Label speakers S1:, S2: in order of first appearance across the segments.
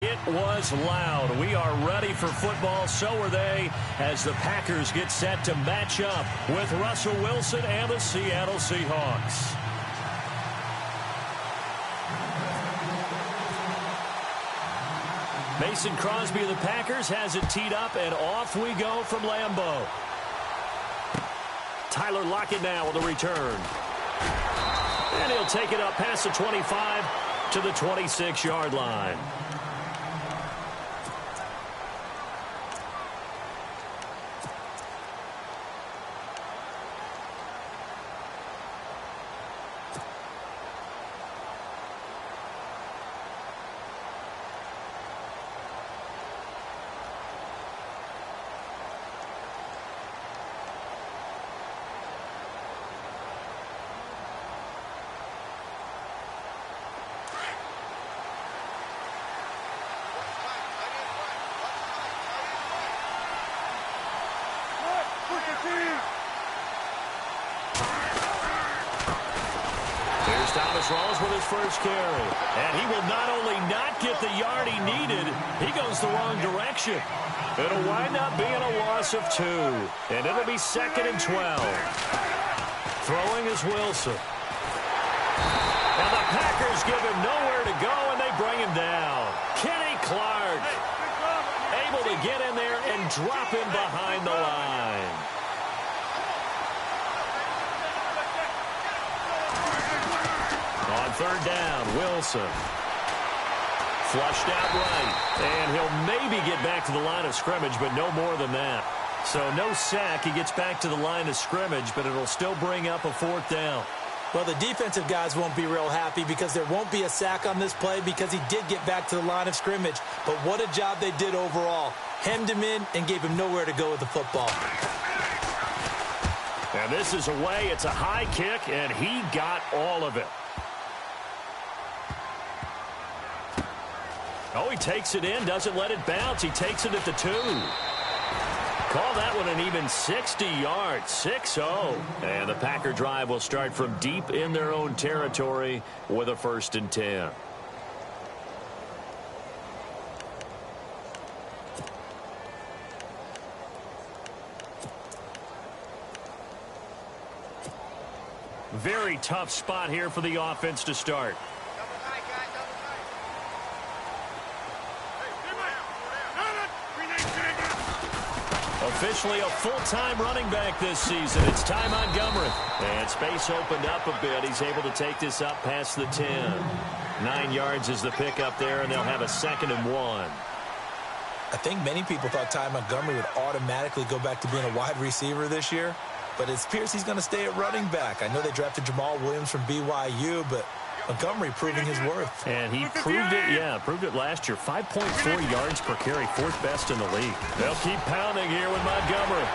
S1: It was loud. We are ready for football. So are they as the Packers get set to match up with Russell Wilson and the Seattle Seahawks. Mason Crosby of the Packers has it teed up, and off we go from Lambeau. Tyler Lockett now with the return. And he'll take it up past the 25 to the 26-yard line. Rawls with his first carry. And he will not only not get the yard he needed, he goes the wrong direction. It'll wind up being a loss of 2. And it'll be 2nd and 12. Throwing is Wilson. And the Packers give him nowhere to go, and they bring him down. Kenny Clark able to get in there and drop him behind the line. On 3rd down, Wilson. Flushed out right. And he'll maybe get back to the line of scrimmage, but no more than that. So no sack. He gets back to the line of scrimmage, but it'll still bring up a 4th down.
S2: Well, the defensive guys won't be real happy because there won't be a sack on this play because he did get back to the line of scrimmage. But what a job they did overall. Hemmed him in and gave him nowhere to go with the football.
S1: And this is away. It's a high kick, and he got all of it. Oh, he takes it in, doesn't let it bounce. He takes it at the 2. Call that one an even 60 yards, 6-0. And the Packer drive will start from deep in their own territory with a 1st and 10. Very tough spot here for the offense to start. Officially a full-time running back this season. It's Ty Montgomery. And space opened up a bit. He's able to take this up past the 10. 9 yards is the pickup there, and they'll have a 2nd and 1.
S2: I think many people thought Ty Montgomery would automatically go back to being a wide receiver this year, but it appears he's going to stay at running back. I know they drafted Jamal Williams from BYU, but Montgomery proving his worth.
S1: And he proved it, proved it last year. 5.4 yards per carry, 4th best in the league. They'll keep pounding here with Montgomery.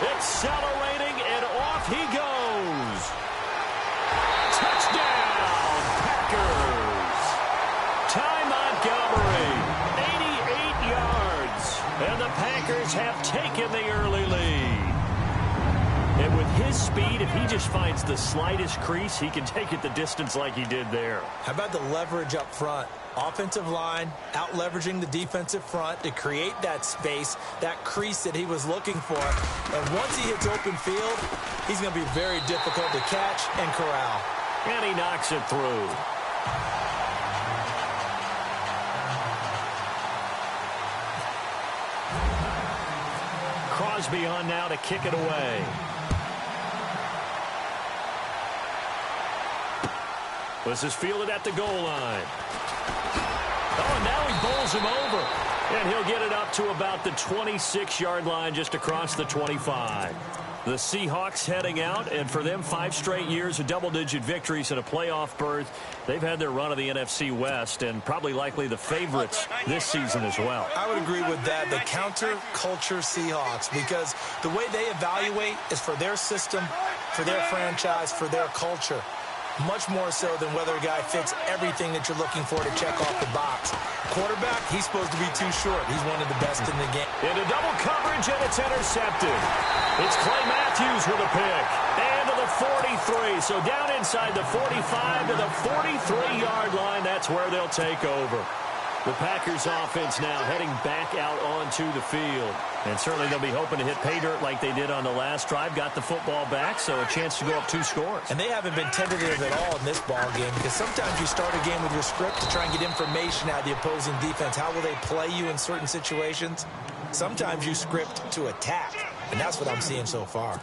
S1: Accelerating, and off he goes. Touchdown, Packers. Ty Montgomery, 88 yards. And the Packers have taken the early lead. And with his speed, if he just finds the slightest crease, he can take it the distance like he did there.
S2: How about the leverage up front? Offensive line out-leveraging the defensive front to create that space, that crease that he was looking for. And once he hits open field, he's going to be very difficult to catch and corral.
S1: And he knocks it through. Crosby on now to kick it away. This is fielded at the goal line. Oh, and now he bowls him over. And he'll get it up to about the 26-yard line just across the 25. The Seahawks heading out, and for them, 5 straight years of double-digit victories and a playoff berth. They've had their run of the NFC West and probably likely the favorites this season as well.
S2: I would agree with that. The counter-culture Seahawks, because the way they evaluate is for their system, for their franchise, for their culture. Much more so than whether a guy fits everything that you're looking for to check off the box. Quarterback, he's supposed to be too short. He's one of the best in the game.
S1: Into double coverage, and it's intercepted. It's Clay Matthews with a pick. And to the the 43. So down inside the 45 to the 43-yard line. That's where they'll take over. The Packers offense now heading back out onto the field. And certainly they'll be hoping to hit pay dirt like they did on the last drive. Got the football back, so a chance to go up 2 scores.
S2: And they haven't been tentative at all in this ball game, because sometimes you start a game with your script to try and get information out of the opposing defense. How will they play you in certain situations? Sometimes you script to attack, and that's what I'm seeing so far.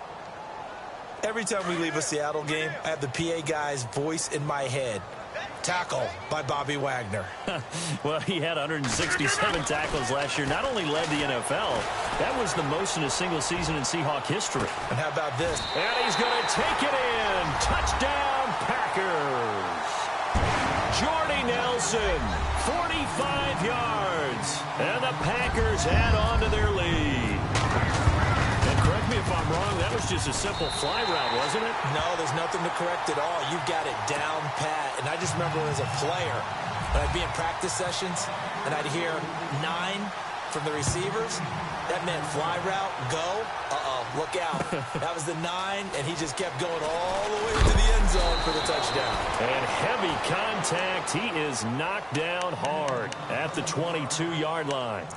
S2: Every time we leave a Seattle game, I have the PA guy's voice in my head. Tackle by Bobby Wagner.
S1: Well, he had 167 tackles last year. Not only led the NFL, that was the most in a single season in Seahawk history.
S2: And how about this?
S1: And he's going to take it in. Touchdown, Packers. Jordy Nelson, 45 yards. And the Packers add on to their lead. And correct me if I'm wrong, that was just a simple fly route, wasn't it?
S2: No, there's nothing to correct at all. You've got it down pat. And I just remember as a player, when I'd be in practice sessions, and I'd hear 9 from the receivers. That meant fly route, go. Look out. That was the 9, and he just kept going all the way to the end zone for the touchdown.
S1: And heavy contact. He is knocked down hard at the 22-yard line.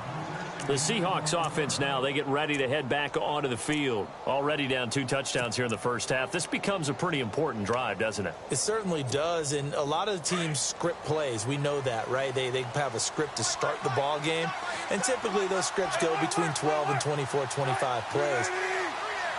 S1: The Seahawks offense now, they get ready to head back onto the field. Already down 2 touchdowns here in the first half. This becomes a pretty important drive, doesn't it?
S2: It certainly does, and a lot of teams script plays. We know that, right? They have a script to start the ball game, and typically those scripts go between 12 and 24, 25 plays.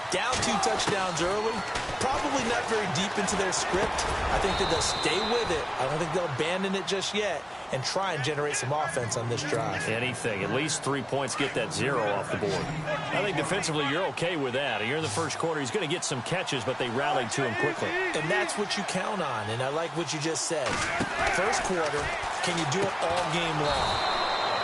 S2: Down 2 touchdowns early, probably not very deep into their script. I think that they'll stay with it. I don't think they'll abandon it just yet and try and generate some offense on this drive.
S1: Anything. At least 3 points, get that 0 off the board. I think defensively you're okay with that. You're in the first quarter. He's going to get some catches, but they rallied to him quickly.
S2: And that's what you count on, and I like what you just said. First quarter, can you do it all game long?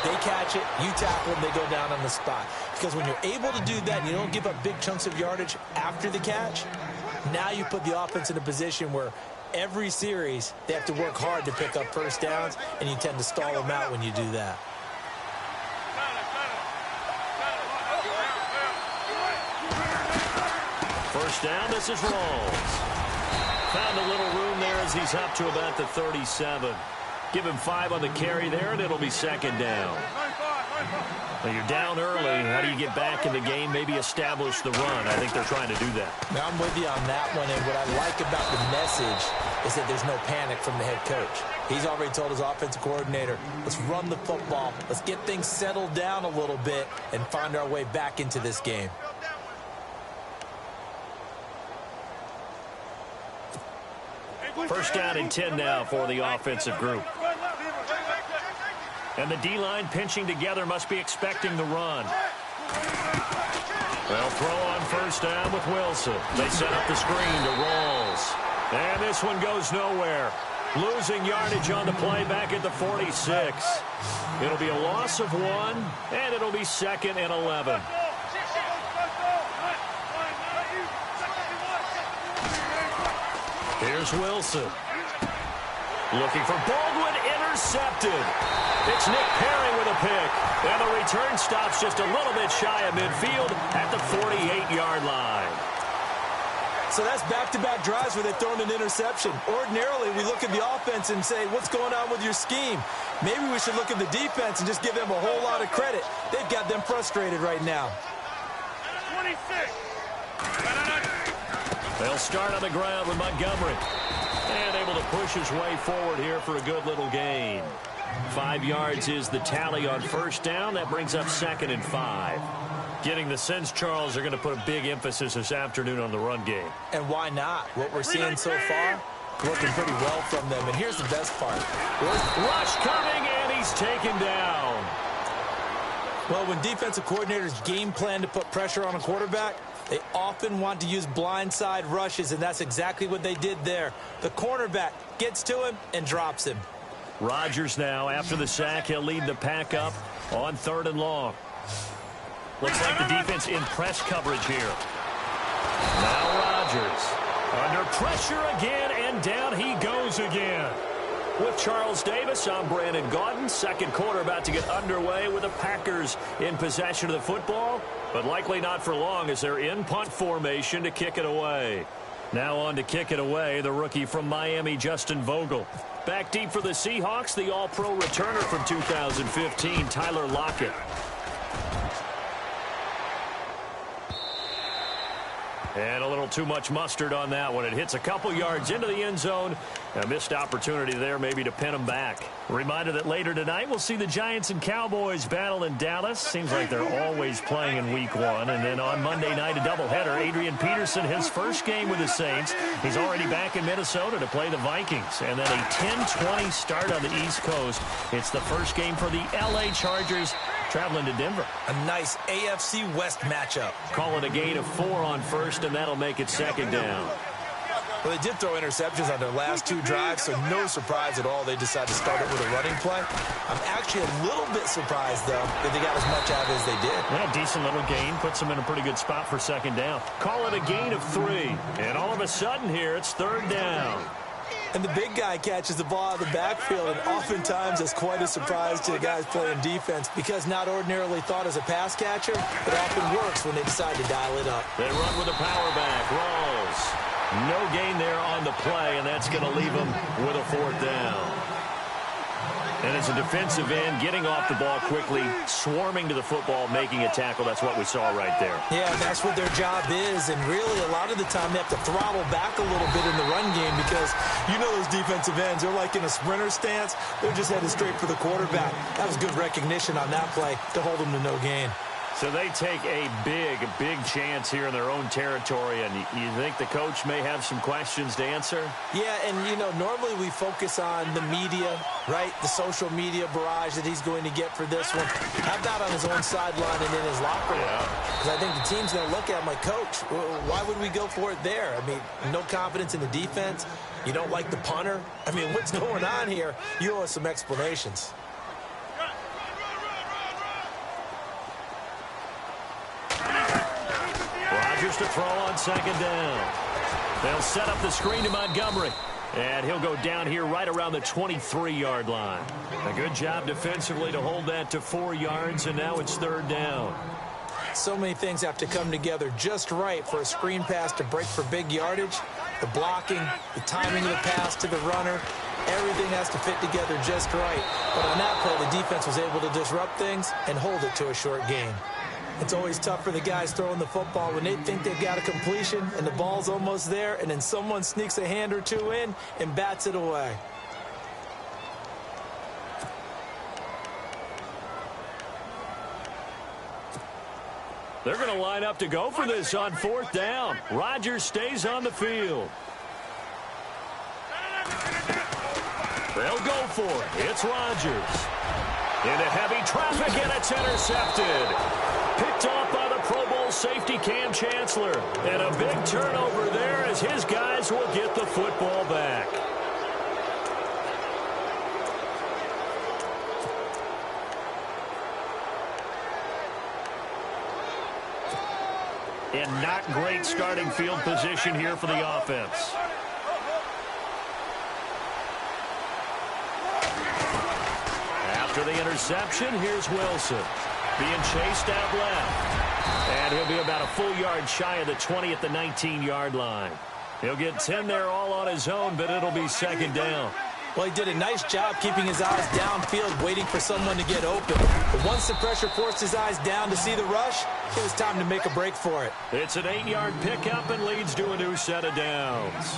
S2: They catch it, you tackle them, they go down on the spot. Because when you're able to do that and you don't give up big chunks of yardage after the catch, now you put the offense in a position where every series they have to work hard to pick up first downs, and you tend to stall them out when you do that.
S1: First down, this is Rawls. Found a little room there as he's up to about the 37. Give him 5 on the carry there, and it'll be second down. Well, you're down early. How do you get back in the game? Maybe establish the run. I think they're trying to do that.
S2: Now, I'm with you on that one, and what I like about the message is that there's no panic from the head coach. He's already told his offensive coordinator, let's run the football. Let's get things settled down a little bit and find our way back into this game.
S1: First down and 10 now for the offensive group. And the D-line pinching together, must be expecting the run. They'll throw on first down with Wilson. They set up the screen to Rawls. And this one goes nowhere. Losing yardage on the play back at the 46. It'll be a loss of 1, and it'll be second and 11. Here's Wilson. Looking for Baldwin, intercepted. It's Nick Perry with a pick. And the return stops just a little bit shy of midfield at the 48-yard line.
S2: So that's back-to-back drives where they've thrown an interception. Ordinarily, we look at the offense and say, what's going on with your scheme? Maybe we should look at the defense and just give them a whole lot of credit. They've got them frustrated right now.
S3: 26.
S1: They'll start on the ground with Montgomery. And able to push his way forward here for a good little gain. 5 yards is the tally on first down. That brings up second and 5. Getting the sense, Charles, are going to put a big emphasis this afternoon on the run game.
S2: And why not? What we're seeing so far, working pretty well from them. And here's the best part.
S1: Rush coming, and he's taken down.
S2: Well, when defensive coordinators game plan to put pressure on a quarterback, they often want to use blindside rushes, and that's exactly what they did there. The cornerback gets to him and drops him.
S1: Rodgers now, after the sack, he'll lead the pack up on 3rd and long. Looks like the defense in press coverage here. Now Rodgers under pressure again, and down he goes again. With Charles Davis, I'm Brandon Gaudin. Second quarter about to get underway with the Packers in possession of the football, but likely not for long as they're in punt formation to kick it away. Now on to kick it away, the rookie from Miami, Justin Vogel. Back deep for the Seahawks, the All-Pro returner from 2015, Tyler Lockett. And a little too much mustard on that one. It hits a couple yards into the end zone. A missed opportunity there maybe to pin them back. A reminder that later tonight we'll see the Giants and Cowboys battle in Dallas. Seems like they're always playing in Week 1. And then on Monday night, a doubleheader. Adrian Peterson, his first game with the Saints. He's already back in Minnesota to play the Vikings. And then a 10-20 start on the East Coast. It's the first game for the L.A. Chargers traveling to Denver.
S2: A nice AFC West matchup.
S1: Call it a gain of 4 on first, and that'll make it second down.
S2: Well, they did throw interceptions on their last 2 drives, so no surprise at all they decided to start it with a running play. I'm actually a little bit surprised, though, that they got as much out of it as they did.
S1: Yeah, decent little gain. Puts them in a pretty good spot for second down. Call it a gain of 3. And all of a sudden here, it's third down.
S2: And the big guy catches the ball out of the backfield, and oftentimes it's quite a surprise to the guys playing defense because not ordinarily thought as a pass catcher, it often works when they decide to dial it up.
S1: They run with a power back. Rolls. No gain there on the play, and that's going to leave them with a fourth down. And as a defensive end, getting off the ball quickly, swarming to the football, making a tackle. That's what we saw right there.
S2: Yeah, that's what their job is. And really, a lot of the time, they have to throttle back a little bit in the run game because you know those defensive ends, they're like in a sprinter stance. They're just headed straight for the quarterback. That was good recognition on that play to hold them to no gain.
S1: So they take a big chance here in their own territory, and you think the coach may have some questions to answer?
S2: Yeah, and, you know, normally we focus on the media, right, the social media barrage that he's going to get for this one. How about on his own sideline and in his locker room? Because I think the team's going to look at him like, Coach, why would we go for it there? I mean, no confidence in the defense. You don't like the punter. I mean, what's going on here? You owe us some explanations.
S1: To throw on second down. They'll set up the screen to Montgomery. And he'll go down here right around the 23-yard line. A good job defensively to hold that to 4 yards, and now it's third down.
S2: So many things have to come together just right for a screen pass to break for big yardage. The blocking, the timing of the pass to the runner, everything has to fit together just right. But on that play, the defense was able to disrupt things and hold it to a short gain. It's always tough for the guys throwing the football when they think they've got a completion and the ball's almost there, and then someone sneaks a hand or two in and bats it away.
S1: They're going to line up to go for this on fourth down. Rodgers stays on the field. They'll go for it. It's Rodgers. Into heavy traffic, and it's intercepted. Picked off by the Pro Bowl safety Cam Chancellor. And a big turnover there as his guys will get the football back. And not great starting field position here for the offense. After the interception, here's Wilson. Being chased out left. And he'll be about a full yard shy of the 20 at the 19-yard line. He'll get 10 there all on his own, but it'll be second down.
S2: Well, he did a nice job keeping his eyes downfield, waiting for someone to get open. But once the pressure forced his eyes down to see the rush, it was time to make a break for it.
S1: It's an 8-yard pickup and leads to a new set of downs.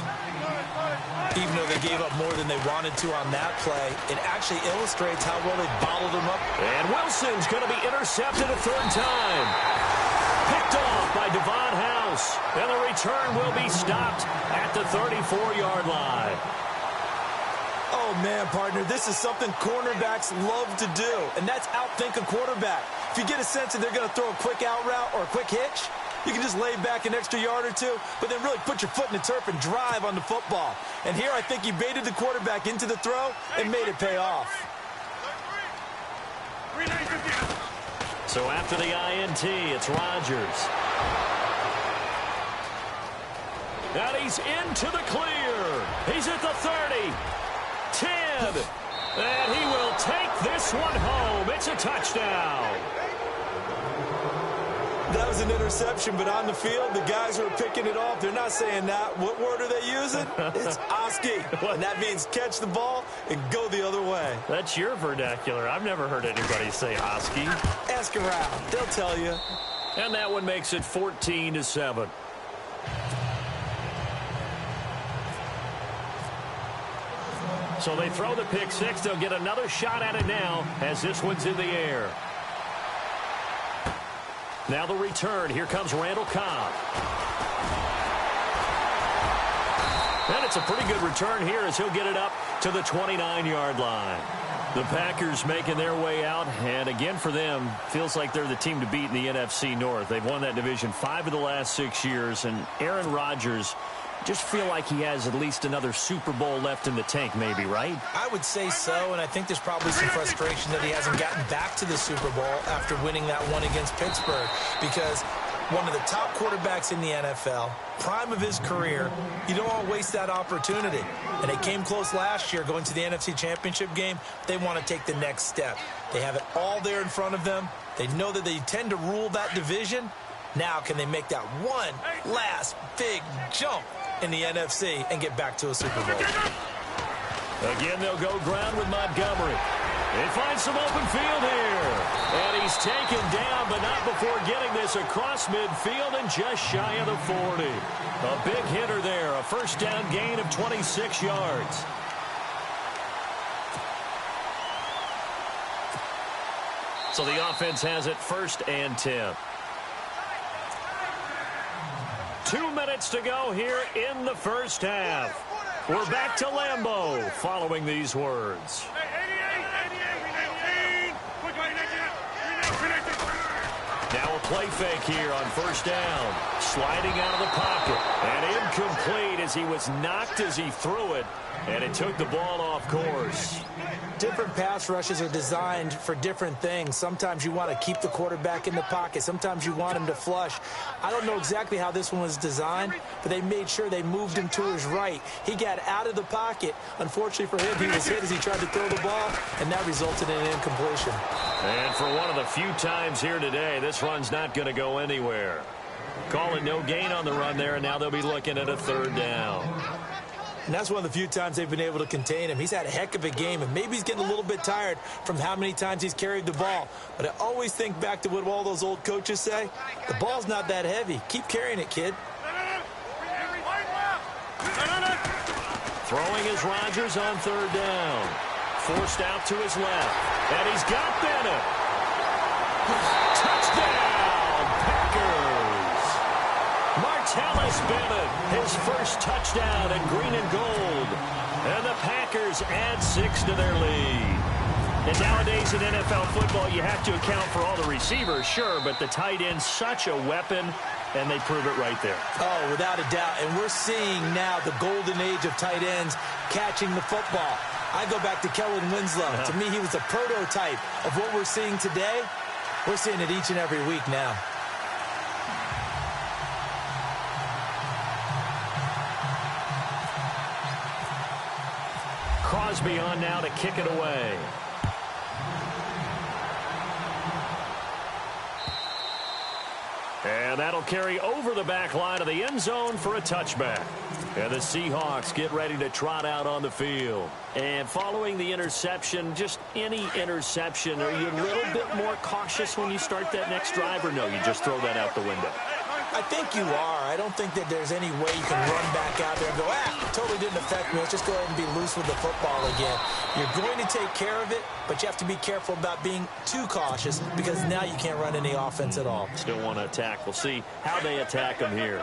S2: Even though they gave up more than they wanted to on that play, it actually illustrates how well they bottled him up.
S1: And Wilson's going to be intercepted a third time. Picked off by Devon House. And the return will be stopped at the 34-yard line.
S2: Oh, man, partner, this is something cornerbacks love to do, and that's outthink a quarterback. If you get a sense that they're going to throw a quick out route or a quick hitch, you can just lay back an extra yard or two, but then really put your foot in the turf and drive on the football. And here I think he baited the quarterback into the throw and made it pay off.
S1: So after the INT, it's Rodgers. And he's into the clear. He's at the 30. 10, and he will take this one home. It's a touchdown.
S2: That was an interception, but on the field, the guys who are picking it off, they're not saying that. What word are they using? It's Oski, and that means catch the ball and go the other way.
S1: That's your vernacular. I've never heard anybody say Oski.
S2: Ask around. They'll tell you.
S1: And that one makes it 14-7. So they throw the pick six. They'll get another shot at it now as this one's in the air. Now the return. Here comes Randall Cobb. And it's a pretty good return here as he'll get it up to the 29-yard line. The Packers making their way out, and again for them, feels like they're the team to beat in the NFC North. They've won that division 5 of the last 6 years, and Aaron Rodgers just feel like he has at least another Super Bowl left in the tank maybe, right?
S2: I would say so, and I think there's probably some frustration that he hasn't gotten back to the Super Bowl after winning that one against Pittsburgh, because one of the top quarterbacks in the NFL, prime of his career, you don't want to waste that opportunity. And they came close last year going to the NFC Championship game. They want to take the next step. They have it all there in front of them. They know that they tend to rule that division. Now can they make that one last big jump in the NFC and get back to a Super Bowl?
S1: Again, they'll go ground with Montgomery. They find some open field here. And he's taken down, but not before getting this across midfield and just shy of the 40. A big hitter there, a first down gain of 26 yards. So the offense has it 1st and 10. 2 minutes to go here in the first half. We're back to Lambeau following these words. Now a play fake here on first down. Sliding out of the pocket. And incomplete as he was knocked as he threw it. And it took the ball off course.
S2: Different pass rushes are designed for different things. Sometimes you want to keep the quarterback in the pocket. Sometimes you want him to flush. I don't know exactly how this one was designed, but they made sure they moved him to his right. He got out of the pocket. Unfortunately for him, he was hit as he tried to throw the ball, and that resulted in an incompletion.
S1: And for one of the few times here today, this run's not going to go anywhere. Call it no gain on the run there, and now they'll be looking at a 3rd down.
S2: And that's one of the few times they've been able to contain him. He's had a heck of a game, and maybe he's getting a little bit tired from how many times he's carried the ball. But I always think back to what all those old coaches say. The ball's not that heavy. Keep carrying it, kid.
S1: Throwing is Rodgers on 3rd down. Forced out to his left. And he's got Bennett. Touchdown, Packers. Martellus Bennett, his first touchdown in green and gold. And the Packers add 6 to their lead. And nowadays in NFL football, you have to account for all the receivers, sure, but the tight end's such a weapon, and they prove it right there.
S2: Oh, without a doubt. And we're seeing now the golden age of tight ends catching the football. I go back to Kellen Winslow. To me, he was a prototype of what we're seeing today. We're seeing it each and every week now.
S1: Crosby on now to kick it away. And that'll carry over the back line of the end zone for a touchback. And the Seahawks get ready to trot out on the field. And following the interception, just any interception, are you a little bit more cautious when you start that next drive, or no, you just throw that out the window?
S2: I think you are. I don't think that there's any way you can run back out there and go, totally didn't affect me. Let's just go ahead and be loose with the football again. You're going to take care of it, but you have to be careful about being too cautious because now you can't run any offense at all.
S1: Still want to attack. We'll see how they attack them here.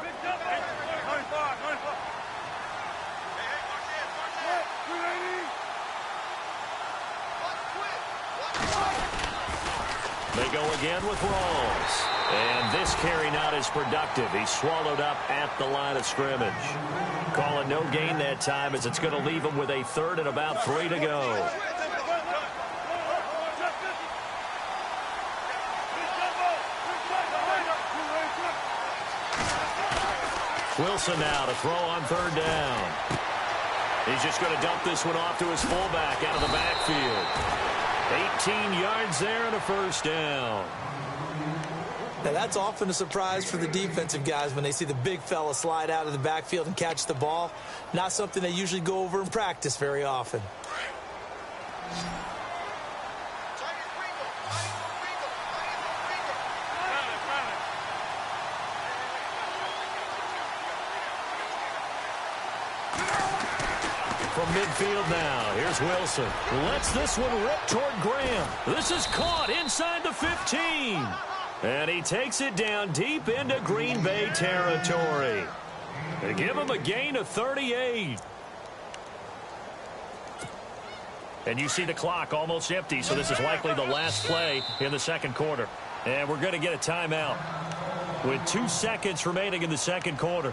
S1: They go again with Rawls. And this carry not as productive. He's swallowed up at the line of scrimmage. Call it no gain that time as it's going to leave him with a 3rd and about 3 to go. Wilson now to throw on 3rd down. He's just going to dump this one off to his fullback out of the backfield. 18 yards there and a 1st down.
S2: Now, that's often a surprise for the defensive guys when they see the big fella slide out of the backfield and catch the ball. Not something they usually go over in practice very often.
S1: From midfield now, here's Wilson. Lets this one rip toward Graham. This is caught inside the 15. And he takes it down deep into Green Bay territory. They give him a gain of 38. And you see the clock almost empty, so this is likely the last play in the second quarter. And we're going to get a timeout with 2 seconds remaining in the second quarter.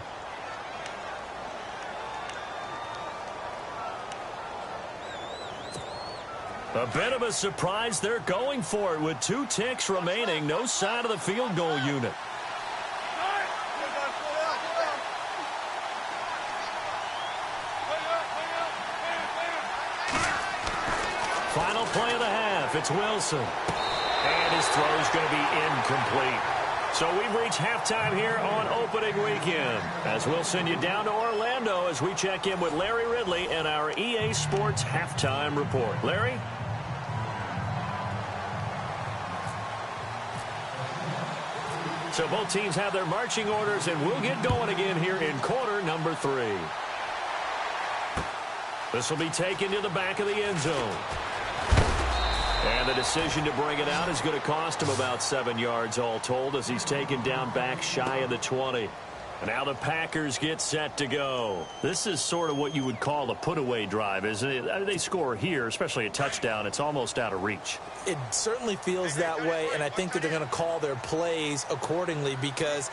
S1: A bit of a surprise. They're going for it with 2 ticks remaining. No sign of the field goal unit. Final play of the half. It's Wilson. And his throw is going to be incomplete. So we've reached halftime here on opening weekend. As we'll send you down to Orlando as we check in with Larry Ridley and our EA Sports halftime report. Larry? So both teams have their marching orders, and we'll get going again here in quarter number 3. This will be taken to the back of the end zone. And the decision to bring it out is going to cost him about 7 yards all told as he's taken down back shy of the 20. And now the Packers get set to go. This is sort of what you would call a put-away drive, isn't it? They score here, especially a touchdown. It's almost out of reach.
S2: It certainly feels that way, and I think that they're going to call their plays accordingly because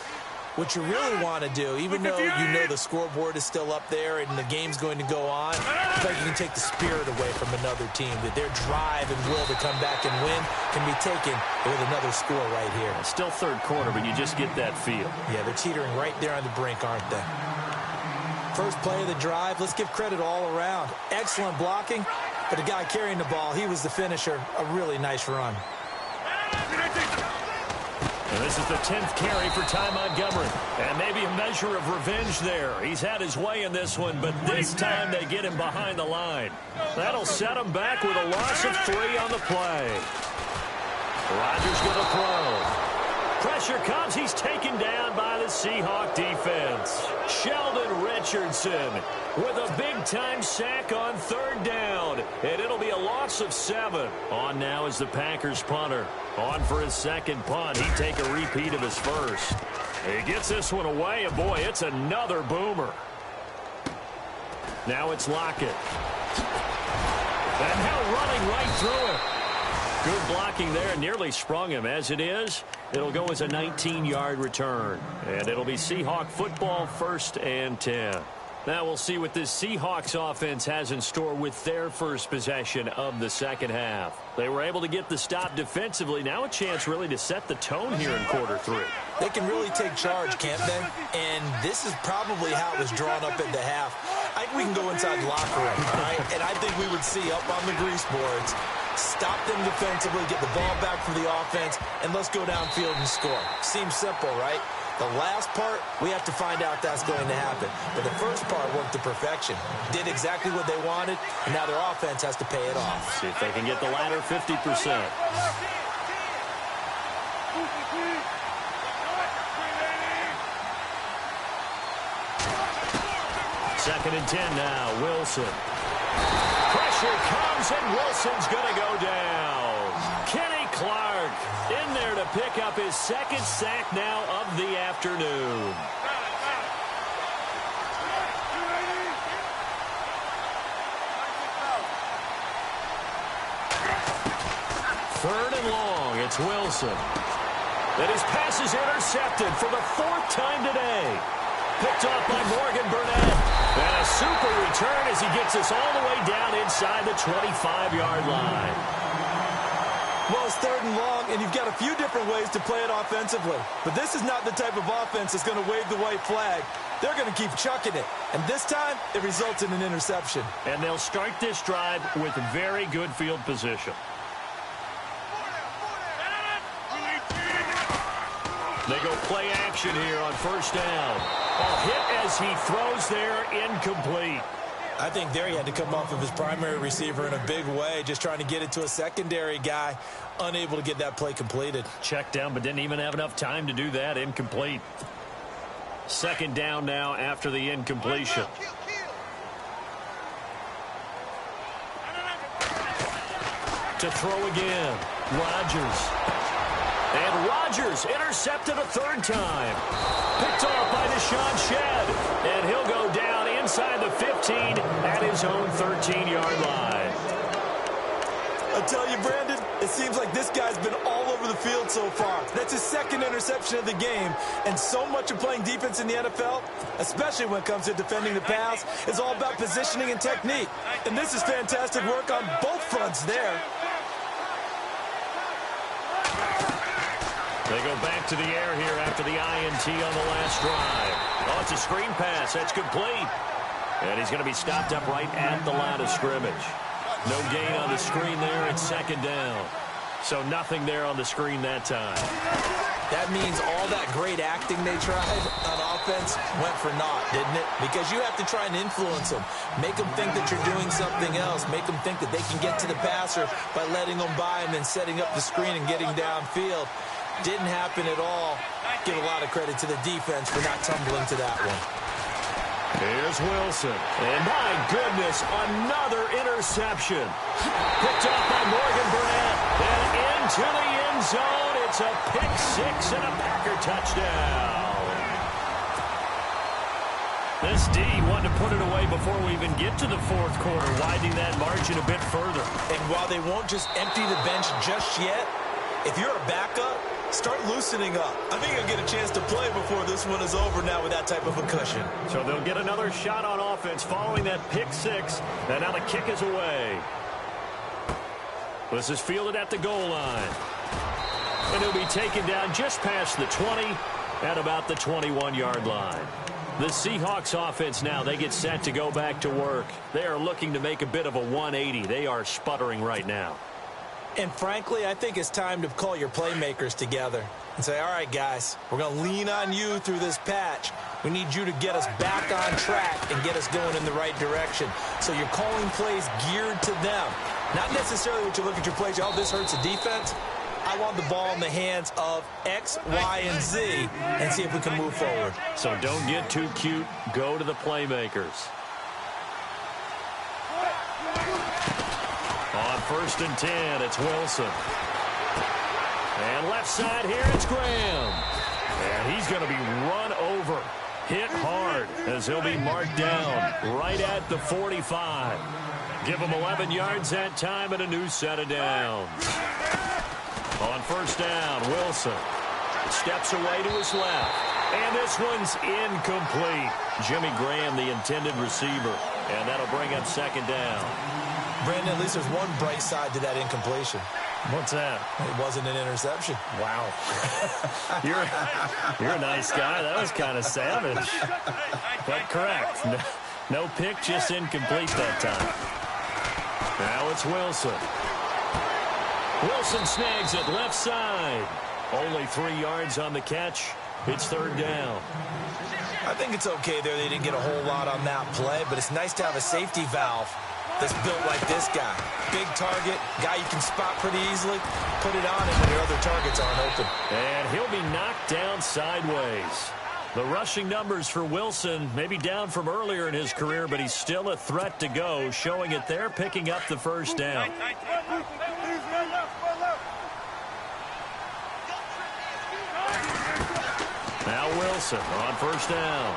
S2: what you really want to do, even though you know the scoreboard is still up there and the game's going to go on, it's like you can take the spirit away from another team, that their drive and will to come back and win can be taken with another score right here.
S1: It's still third quarter, but you just get that feel.
S2: Yeah, they're teetering right there on the brink, aren't they? First play of the drive, let's give credit all around. Excellent blocking, but the guy carrying the ball, he was the finisher. A really nice run.
S1: And this is the 10th carry for Ty Montgomery. And maybe a measure of revenge there. He's had his way in this one, but this time they get him behind the line. That'll set him back with a loss of 3 on the play. Rodgers going to throw. Pressure comes. He's taken down by the Seahawk defense. Sheldon Richardson with a big-time sack on 3rd down. And it'll be a loss of 7. On now is the Packers punter. On for his second punt. He'd take a repeat of his first. He gets this one away, and boy, it's another boomer. Now it's Lockett. And now running right through it. Good blocking there, nearly sprung him. As it is, it'll go as a 19-yard return. And it'll be Seahawk football, 1st and 10. Now we'll see what this Seahawks offense has in store with their first possession of the second half. They were able to get the stop defensively. Now a chance really to set the tone here in quarter 3.
S2: They can really take charge, can't they? And this is probably how it was drawn up at the half. I think we can go inside the locker room, all right? And I think we would see up on the grease boards, stop them defensively, get the ball back from the offense, and let's go downfield and score. Seems simple, right? The last part, we have to find out that's going to happen. But the first part worked to perfection. Did exactly what they wanted, and now their offense has to pay it off.
S1: See if they can get the latter 50%. 2nd and 10 now. Wilson. Pressure comes, and Wilson's going to go down. Kenny Clark in there to pick up his 2nd sack now of the afternoon. Third and long, it's Wilson. And his pass is intercepted for the 4th time today. Picked off by Morgan Burnett. And a super return as he gets us all the way down inside the 25-yard line.
S2: Well, it's 3rd and long, and you've got a few different ways to play it offensively. But this is not the type of offense that's going to wave the white flag. They're going to keep chucking it. And this time, it results in an interception.
S1: And they'll start this drive with very good field position. They go play action here on first down. A hit as he throws there, incomplete.
S2: I think there he had to come off of his primary receiver in a big way, just trying to get it to a secondary guy, unable to get that play completed.
S1: Checked down, but didn't even have enough time to do that. Incomplete. Second down now after the incompletion. To throw again, Rodgers. And Rodgers intercepted a third time. Picked off by Deshaun Shedd. And he'll go down inside the 15 at his own 13-yard line.
S2: I tell you, Brandon, it seems like this guy's been all over the field so far. That's his second interception of the game. And so much of playing defense in the NFL, especially when it comes to defending the pass, is all about positioning and technique. And this is fantastic work on both fronts there.
S1: They go back to the air here after the INT on the last drive. Oh, it's a screen pass. That's complete. And he's going to be stopped up right at the line of scrimmage. No gain on the screen there. It's second down. So nothing there on the screen that time.
S2: That means all that great acting they tried on offense went for naught, didn't it? Because you have to try and influence them. Make them think that you're doing something else. Make them think that they can get to the passer by letting them by and then setting up the screen and getting downfield. Didn't happen at all. Give a lot of credit to the defense for not tumbling to that one.
S1: Here's Wilson. And my goodness, another interception. Picked up by Morgan Burnett. And into the end zone. It's a pick six and a Packer touchdown. This D wanted to put it away before we even get to the fourth quarter, widening that margin a bit further.
S2: And while they won't just empty the bench just yet, if you're a backup, start loosening up. I think you'll get a chance to play before this one is over now with that type of a cushion.
S1: So they'll get another shot on offense following that pick six. And now the kick is away. This is fielded at the goal line. And he'll be taken down just past the 20 at about the 21-yard line. The Seahawks offense now, they get set to go back to work. They are looking to make a bit of a 180. They are sputtering right now.
S2: And frankly, I think it's time to call your playmakers together and say, all right, guys, we're going to lean on you through this patch. We need you to get us back on track and get us going in the right direction. So you're calling plays geared to them. Not necessarily what you look at your plays, oh, this hurts the defense. I want the ball in the hands of X, Y, and Z and see if we can move forward.
S1: So don't get too cute. Go to the playmakers. On first and 10, it's Wilson. And left side here, it's Graham. And he's going to be run over, hit hard, as he'll be marked down right at the 45. Give him 11 yards that time and a new set of downs. On first down, Wilson steps away to his left. And this one's incomplete. Jimmy Graham, the intended receiver. And that'll bring up second down.
S2: Brandon, at least there's one bright side to that incompletion.
S1: What's that?
S2: It wasn't an interception.
S1: Wow. You're a nice guy. That was kind of savage. But correct. No pick, just incomplete that time. Now it's Wilson. Wilson snags it left side. Only 3 yards on the catch. It's third down.
S2: I think it's okay there. They didn't get a whole lot on that play, but it's nice to have a safety valve that's built like this guy. Big target, guy you can spot pretty easily. Put it on him when your other targets aren't open.
S1: And he'll be knocked down sideways. The rushing numbers for Wilson may be down from earlier in his career, but he's still a threat to go, showing it there, picking up the first down. Now Wilson on first down.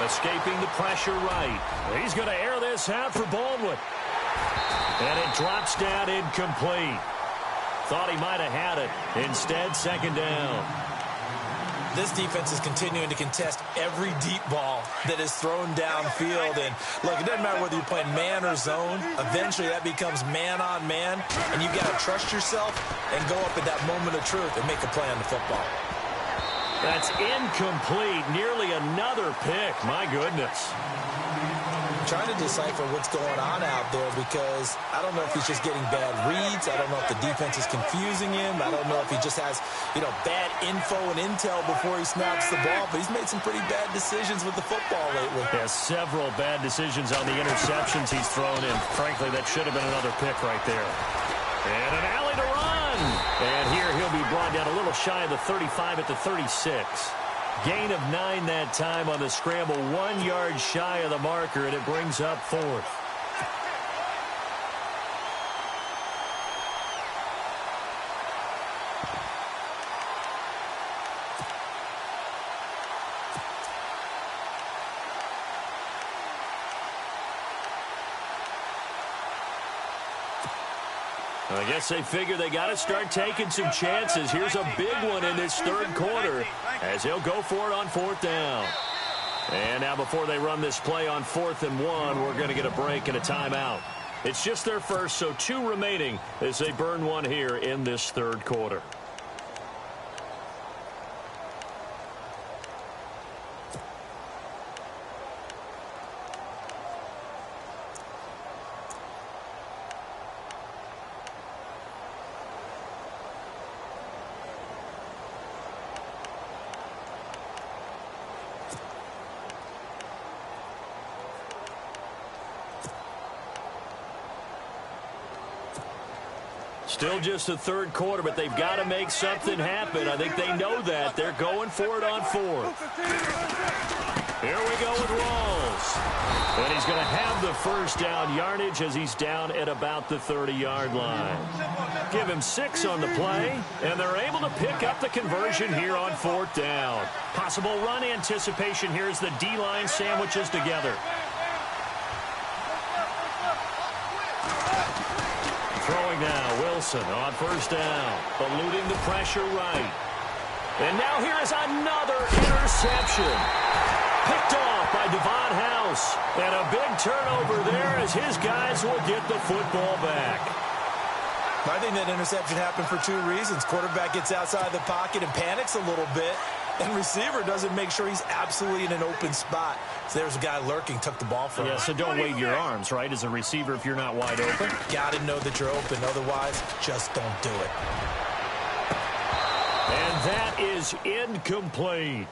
S1: Escaping the pressure right. He's going to air this out for Baldwin. And it drops down incomplete. Thought he might have had it. Instead, second down.
S2: This defense is continuing to contest every deep ball that is thrown downfield. And, look, it doesn't matter whether you're playing man or zone. Eventually, that becomes man on man. And you've got to trust yourself and go up at that moment of truth and make a play on the football.
S1: That's incomplete. Nearly another pick. My goodness.
S2: trying to decipher what's going on out there because I don't know if he's just getting bad reads. I don't know if the defense is confusing him. I don't know if he just has, bad info and intel before he snaps the ball. But he's made some pretty bad decisions with the football lately.
S1: Yeah, several bad decisions on the interceptions he's thrown in. Frankly, that should have been another pick right there. And an alley to run. And here he'll be brought down a little shy of the 35 at the 36. Gain of 9 that time on the scramble. 1 yard shy of the marker, and it brings up 4th. I guess they figure they got to start taking some chances. Here's a big one in this third quarter as he'll go for it on 4th down. And now before they run this play on 4th and 1, we're going to get a break and a timeout. It's just their first, so 2 remaining as they burn one here in this third quarter. Still just the third quarter, but they've got to make something happen. I think they know that. They're going for it on 4th. Here we go with Rawls. And he's going to have the first down yardage as he's down at about the 30-yard line. Give him 6 on the play, and they're able to pick up the conversion here on 4th down. Possible run anticipation here as the D-line sandwiches together. Throwing now, Wilson on first down, eluding the pressure right. And now here is another interception. Picked off by Devon House. And a big turnover there as his guys will get the football back.
S2: I think that interception happened for 2 reasons. Quarterback gets outside the pocket and panics a little bit. And receiver doesn't make sure he's absolutely in an open spot. So there's a guy lurking, took the ball from him.
S1: Yeah, so don't wave your arms, right, as a receiver if you're not wide open.
S2: Got to know that you're open. Otherwise, just don't do it.
S1: And that is incomplete.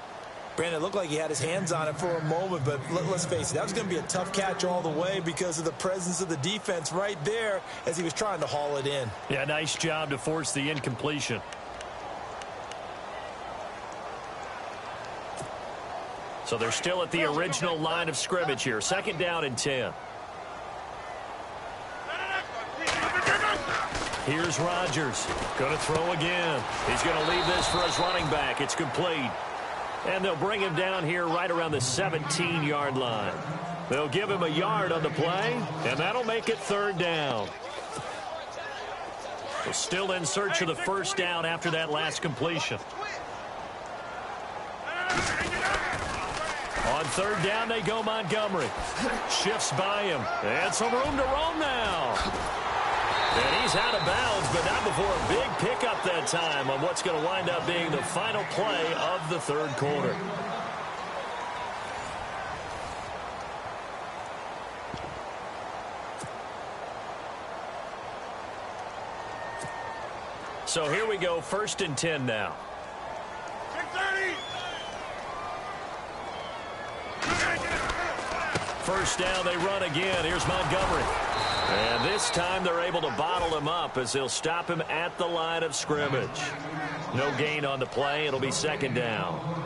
S2: Brandon, it looked like he had his hands on it for a moment, but let's face it, that was going to be a tough catch all the way because of the presence of the defense right there as he was trying to haul it in.
S1: Yeah, nice job to force the incompletion. So they're still at the original line of scrimmage here. 2nd down and 10. Here's Rodgers. Going to throw again. He's going to leave this for his running back. It's complete. And they'll bring him down here right around the 17-yard line. They'll give him a yard on the play, and that'll make it 3rd down. We're still in search of the first down after that last completion. On 3rd down, they go Montgomery. Shifts by him. And some room to roam now. And he's out of bounds, but not before a big pickup that time on what's going to wind up being the final play of the third quarter. So here we go, 1st and 10 now. First down, they run again. Here's Montgomery. And this time they're able to bottle him up as they'll stop him at the line of scrimmage. No gain on the play. It'll be 2nd down.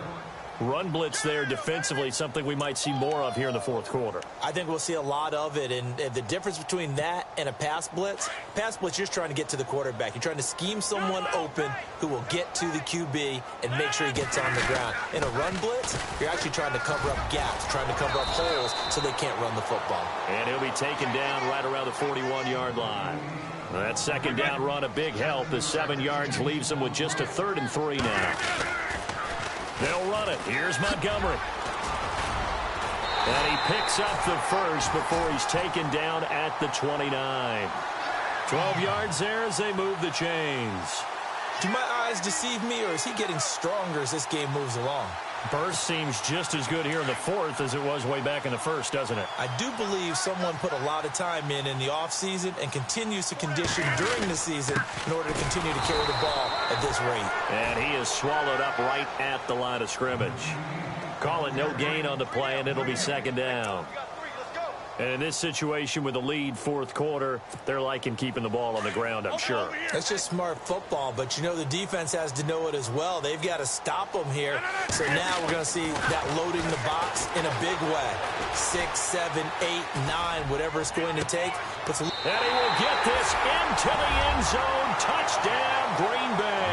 S1: Run blitz there defensively, something we might see more of here in the 4th quarter.
S2: I think we'll see a lot of it, and the difference between that and a pass blitz, you're just trying to get to the quarterback. You're trying to scheme someone open who will get to the QB and make sure he gets on the ground. In a run blitz, you're actually trying to cover up gaps, trying to cover up holes so they can't run the football.
S1: And he'll be taken down right around the 41-yard line. That 2nd down run, a big help. The 7 yards leaves him with just a 3rd and 3 now. They'll run it. Here's Montgomery. And he picks up the first before he's taken down at the 29. 12 yards there as they move the chains.
S2: Do my eyes deceive me, or is he getting stronger as this game moves along?
S1: Burst seems just as good here in the fourth as it was way back in the first, doesn't it?
S2: I do believe someone put a lot of time in the offseason and continues to condition during the season in order to continue to carry the ball at this rate.
S1: And he is swallowed up right at the line of scrimmage. Call it no gain on the play, and it'll be second down. And in this situation with the lead fourth quarter, they're liking keeping the ball on the ground, I'm sure.
S2: That's just smart football, but you know the defense has to know it as well. They've got to stop them here. So now we're going to see that loading the box in a big way. 6, 7, 8, 9, whatever it's going to take.
S1: And he will get this into the end zone. Touchdown, Green Bay.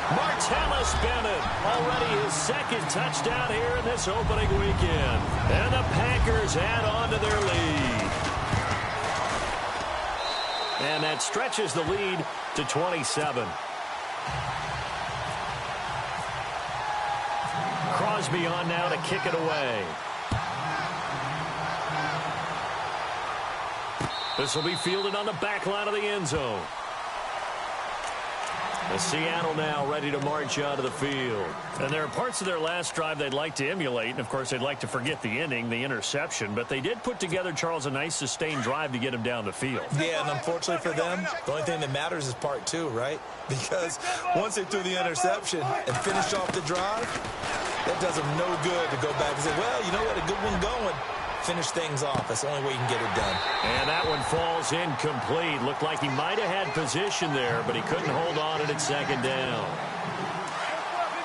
S1: Martellus Bennett, already his second touchdown here in this opening weekend. And the Packers add on to their lead. And that stretches the lead to 27. Crosby on now to kick it away. This will be fielded on the back line of the end zone. The Seattle now ready to march out of the field. And there are parts of their last drive they'd like to emulate. And, of course, they'd like to forget the inning, the interception. But they did put together, Charles, a nice sustained drive to get him down the field.
S2: Yeah, and unfortunately for them, the only thing that matters is part two, right? Because once they threw the interception and finished off the drive, that does them no good to go back and say, well, you know what, a good one going. Finish things off. That's the only way you can get it done.
S1: And that one falls incomplete. Looked like he might have had position there, but he couldn't hold on at second down.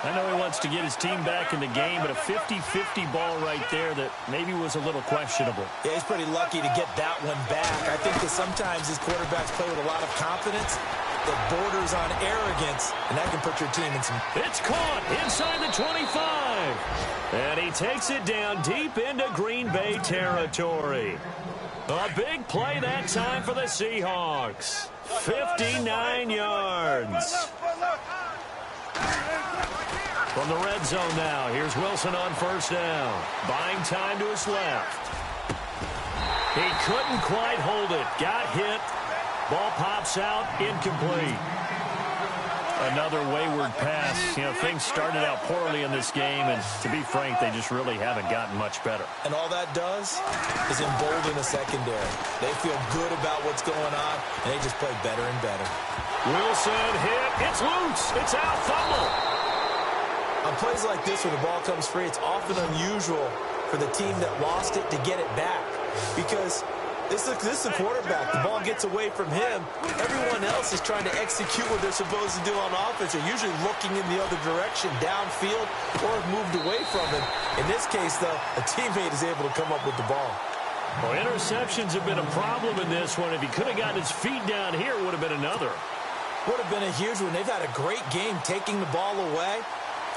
S1: I know he wants to get his team back in the game, but a 50-50 ball right there that maybe was a little questionable.
S2: Yeah, he's pretty lucky to get that one back. I think that sometimes these quarterbacks play with a lot of confidence that borders on arrogance, and that can put your team in some...
S1: It's caught inside the 25. And he takes it down deep into Green Bay territory. A big play that time for the Seahawks. 59 yards. From the red zone now, here's Wilson on first down. Buying time to his left. He couldn't quite hold it. Got hit. Ball pops out, incomplete. Another wayward pass. You know, things started out poorly in this game, and to be frank, they just really haven't gotten much better.
S2: And all that does is embolden the secondary. They feel good about what's going on, and they just play better and better.
S1: Wilson hit. It's loose. It's out. Fumble.
S2: On plays like this where the ball comes free, it's often unusual for the team that lost it to get it back because this is a quarterback. The ball gets away from him. Everyone else is trying to execute what they're supposed to do on offense. They're usually looking in the other direction, downfield, or have moved away from him. In this case, though, a teammate is able to come up with the ball.
S1: Well, interceptions have been a problem in this one. If he could have gotten his feet down here, it would have been another.
S2: Would have been a huge one. They've had a great game taking the ball away.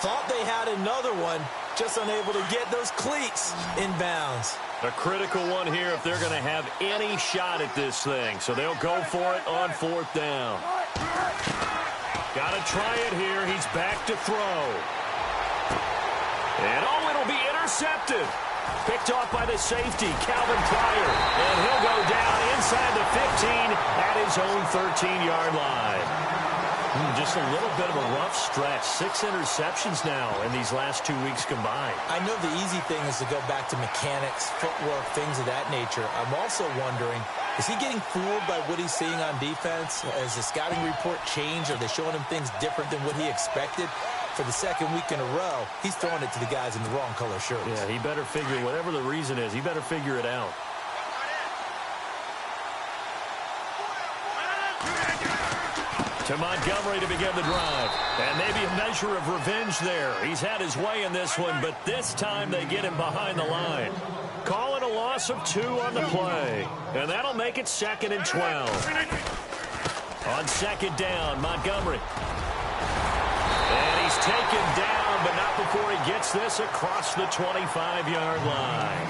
S2: Thought they had another one, just unable to get those cleats inbounds.
S1: A critical one here if they're going to have any shot at this thing. So they'll go for it on fourth down. Got to try it here. He's back to throw. And, oh, it'll be intercepted. Picked off by the safety, Calvin Pryor. And he'll go down inside the 15 at his own 13-yard line. Just a little bit of a rough stretch. 6 interceptions now in these last 2 weeks combined.
S2: I know the easy thing is to go back to mechanics, footwork, things of that nature. I'm also wondering, is he getting fooled by what he's seeing on defense? Has the scouting report changed? Are they showing him things different than what he expected? For the second week in a row, he's throwing it to the guys in the wrong color shirts.
S1: Yeah, he better figure, whatever the reason is, he better figure it out. To Montgomery to begin the drive. And maybe a measure of revenge there. He's had his way in this one, but this time they get him behind the line. Call it a loss of 2 on the play. And that'll make it 2nd and 12. On second down, Montgomery. And he's taken down, but not before he gets this across the 25-yard line.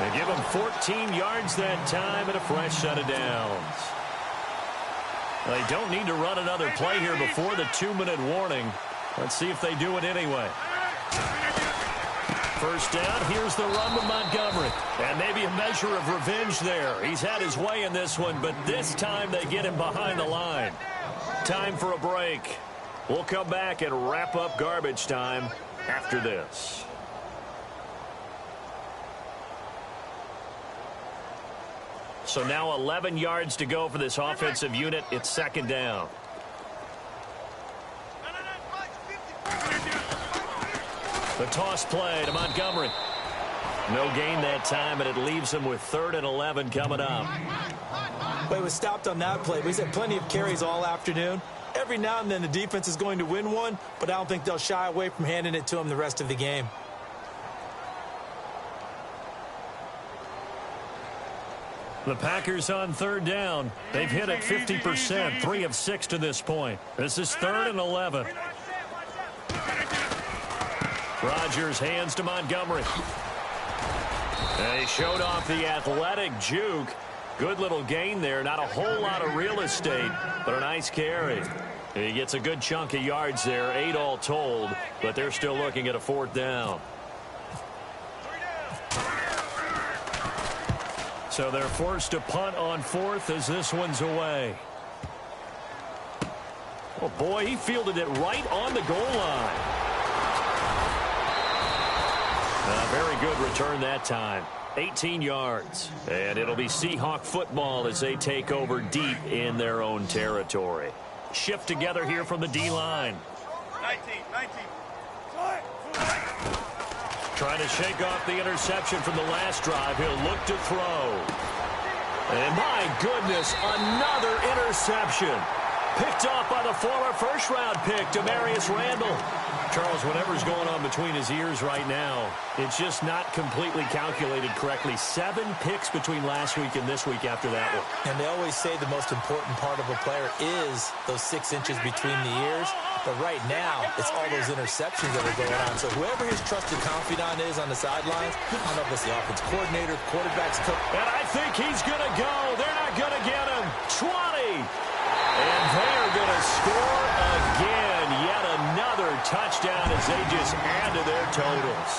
S1: They give him 14 yards that time and a fresh set of downs. They don't need to run another play here before the 2-minute warning. Let's see if they do it anyway. First down, here's the run with Montgomery. And maybe a measure of revenge there. He's had his way in this one, but this time they get him behind the line. Time for a break. We'll come back and wrap up garbage time after this. So now 11 yards to go for this offensive unit. It's second down. The toss play to Montgomery. No gain that time, and it leaves him with 3rd and 11 coming up.
S2: But he was stopped on that play. He's had plenty of carries all afternoon. Every now and then the defense is going to win one, but I don't think they'll shy away from handing it to him the rest of the game.
S1: The Packers on 3rd down. They've hit it 50%, 3 of 6 to this point. This is 3rd and 11. Rodgers hands to Montgomery. And he showed off the athletic juke. Good little gain there. Not a whole lot of real estate, but a nice carry. He gets a good chunk of yards there, 8 all told, but they're still looking at a 4th down. So they're forced to punt on 4th as this one's away. Oh, boy, he fielded it right on the goal line. A very good return that time. 18 yards. And it'll be Seahawk football as they take over deep in their own territory. Shift together here from the D-line.
S3: 19.
S1: Trying to shake off the interception from the last drive. He'll look to throw. And my goodness, another interception. Picked off by the former first-round pick, Demarius Randall. Charles, whatever's going on between his ears right now, it's just not completely calculated correctly. 7 picks between last week and this week after that one.
S2: And they always say the most important part of a player is those 6 inches between the ears. But right now, it's all those interceptions that are going on. So whoever his trusted confidant is on the sidelines, I don't know if it's the offense coordinator, quarterback's coach.
S1: And I think he's going to go. They're not going to get him. 20. And they are going to score again. Yet another touchdown as they just add to their totals.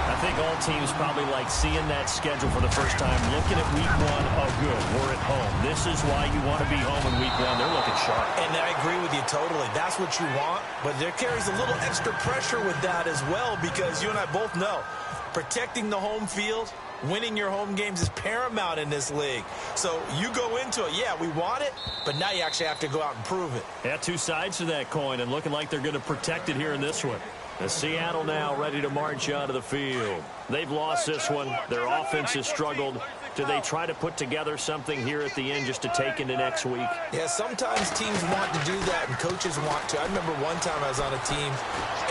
S1: I think all teams probably like seeing that schedule for the first time, looking at week 1. Oh, good, we're at home. This is why you want to be home in week 1. They're looking sharp.
S2: And I agree with you totally. That's what you want. But there carries a little extra pressure with that as well, because you and I both know protecting the home field, winning your home games is paramount in this league. So you go into it, yeah, we want it, but now you actually have to go out and prove it.
S1: Yeah, 2 sides to that coin, and looking like they're going to protect it here in this one. As Seattle now ready to march onto the field. They've lost this one. Their offense has struggled. Do they try to put together something here at the end just to take into next week?
S2: Yeah, sometimes teams want to do that, and coaches want to. I remember one time I was on a team,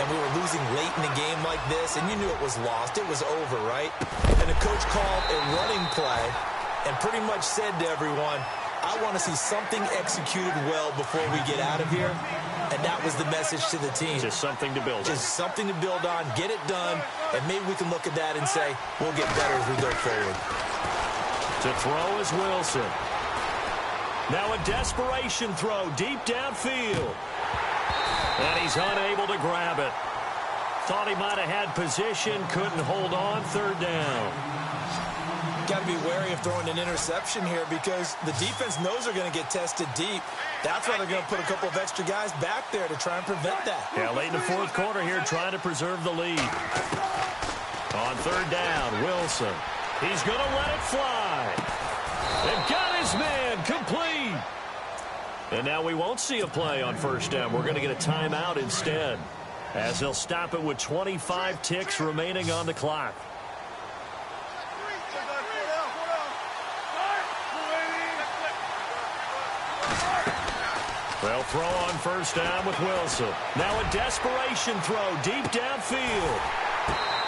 S2: and we were losing late in a game like this, and you knew it was lost. It was over, right? And the coach called a running play and pretty much said to everyone, I want to see something executed well before we get out of here. And that was the message to the team.
S1: Just something to build on.
S2: Just something to build on, get it done, and maybe we can look at that and say, we'll get better as we go forward.
S1: To throw is Wilson. Now a desperation throw deep downfield. And he's unable to grab it. Thought he might have had position, couldn't hold on, 3rd down.
S2: Got to be wary of throwing an interception here because the defense knows they're going to get tested deep. That's why they're going to put a couple of extra guys back there to try and prevent that.
S1: Yeah, late in the 4th quarter here trying to preserve the lead. On 3rd down, Wilson. He's going to let it fly. They've got his man complete. And now we won't see a play on 1st down. We're going to get a timeout instead, as they'll stop it with 25 ticks remaining on the clock. They'll throw on 1st down with Wilson. Now a desperation throw deep downfield.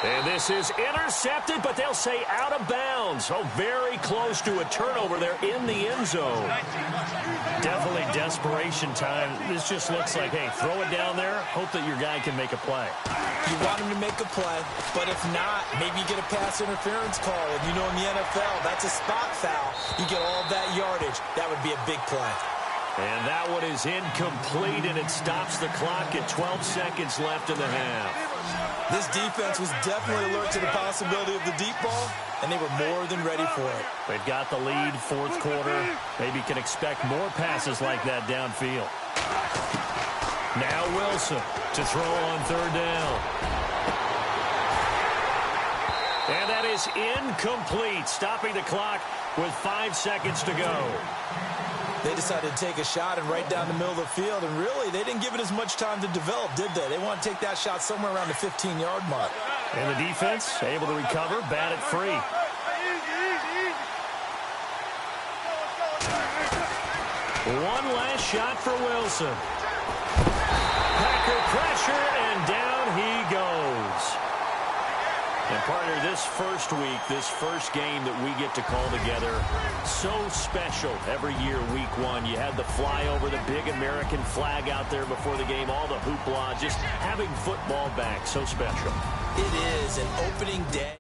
S1: And this is intercepted, but they'll say out of bounds. Oh, very close to a turnover there in the end zone. Definitely desperation time. This just looks like, hey, throw it down there, hope that your guy can make a play.
S2: You want him to make a play, but if not, maybe you get a pass interference call. And you know in the NFL, that's a spot foul. You get all of that yardage. That would be a big play.
S1: And that one is incomplete, and it stops the clock at 12 seconds left in the half.
S2: This defense was definitely alert to the possibility of the deep ball, and they were more than ready for it.
S1: They've got the lead, 4th quarter. Maybe can expect more passes like that downfield. Now Wilson to throw on 3rd down. And that is incomplete, stopping the clock with 5 seconds to go.
S2: They decided to take a shot and right down the middle of the field, and really, they didn't give it as much time to develop, did they? They want to take that shot somewhere around the 15-yard mark.
S1: And the defense able to recover, bat it free. One last shot for Wilson. Packer pressure, and down he goes. And partner, this first week, this first game that we get to call together, so special every year, week one. You had the flyover, the big American flag out there before the game, all the hoopla, just having football back, so special.
S2: It is an opening day.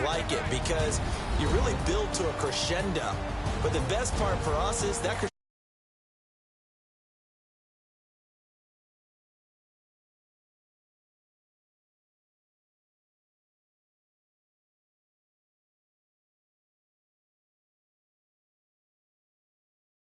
S2: Like it because you really build to a crescendo. But the best part for us is that